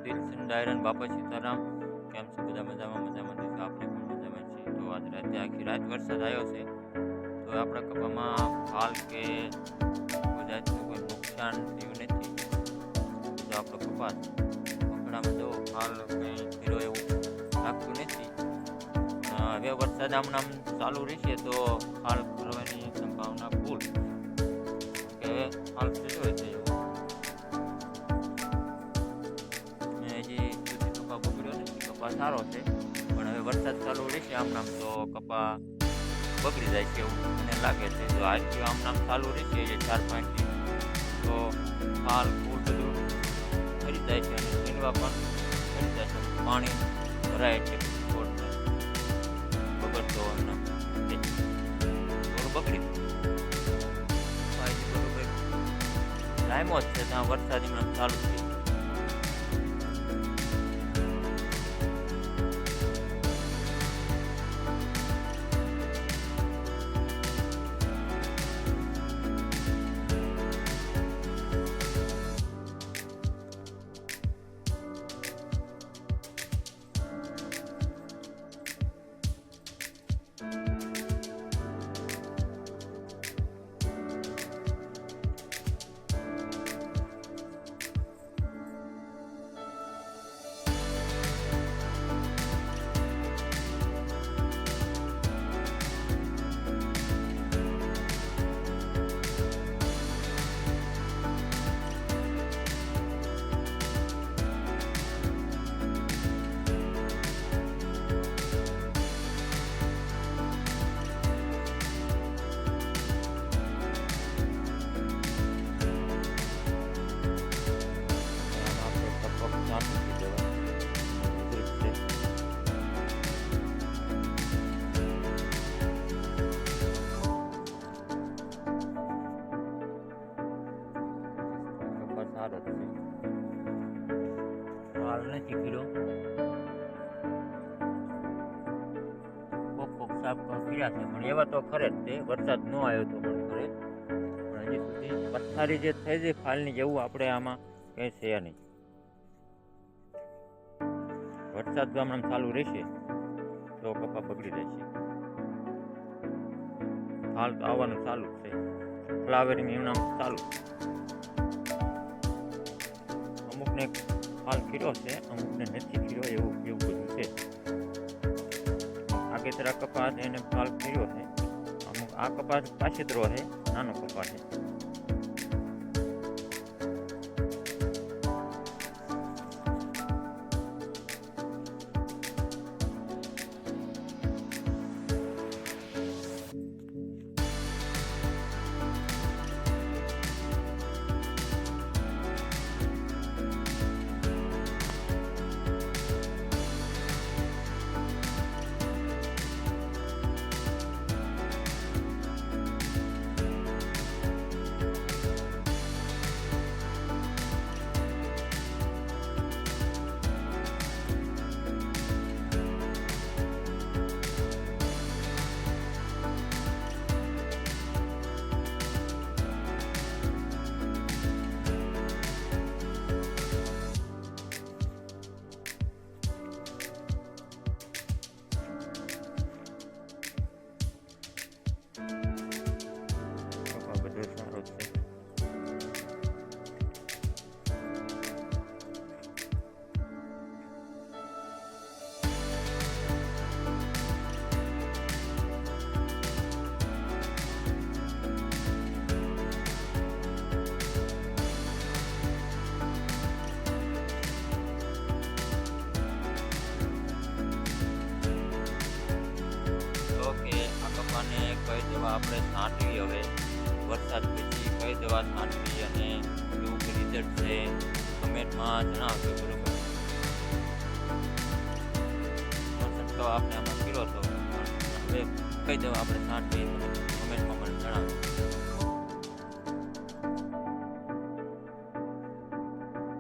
દિલસિંહ ડાયરન બાપા સીતારામ. કેમ છે બધા? મજામાં તો આપણે પણ મજામાં છીએ. તો આજ રાતે આખી રાત વરસાદ આવ્યો છે, તો આપણા કપામાં હાલ કે કોઈ જાતનું કોઈ નુકસાન થયું નથી. તો આપણો કપાસ પકડામાં જો હાલ કંઈ થયો એવું લાગતું નથી. હવે વરસાદ આમ ચાલુ રહેશે તો હાલ કરવાની સંભાવના ફૂલ કે હવે હાલ થયો છે એવું. હજી સુધી કપા બગડ્યો નથી, કપા સારો છે, પણ હવે વરસાદ ચાલુ રહેશે આમ તો કપા બગડી જાય છે એવું મને લાગે છે. તો આજથી આમ ચાલુ રહેશે જે 4-5 દી તો હાલ ફૂલ બધું ફરી જાય છે અને છીનવા પણ ફરી જાય છે. પાણી ભરાય છે છોડને બગડતો થોડું બગડી બરોબર ટાઈમો જ છે ત્યાં વરસાદ એમ ચાલુ છે. સારો છે હાલ નથી કર્યો, કોક સાફ કર્યા છે પણ એવા તો ખરે જ તે વરસાદ ન આવ્યો તો પણ ખરે, પણ હજી સુધી પથ્થારી જે થઈ જાય ફાલની જેવું આપણે આમાં કંઈ છે નહીં. વરસાદ ગામડામાં ચાલુ રહેશે તો કપા બગડી રહેશે. હાલ તો આવવાનું ચાલુ જ છે, ફ્લાવરિંગ એમનામ ચાલુ. અમુકને હાલ ખીરો છે, અમુકને નથી ખીરો એવું બધું છે. આગેતરા કપાસ એને હાલ ખીરો છે, અમુક આ કપાસ પાછેતરો છે, નાનો કપાસ છે. કઈ દવા આપણે છાંટવી, હવે વરસાદ પછી કઈ દવા છાંટવી અને કેવું કે રિઝલ્ટ છે કમેન્ટમાં જણાવજો. બરોબર, છંટકાવ આપણે આમાં કર્યો હતો, હવે કઈ દવા આપણે છાંટવી કમેન્ટમાં મને જણાવજો.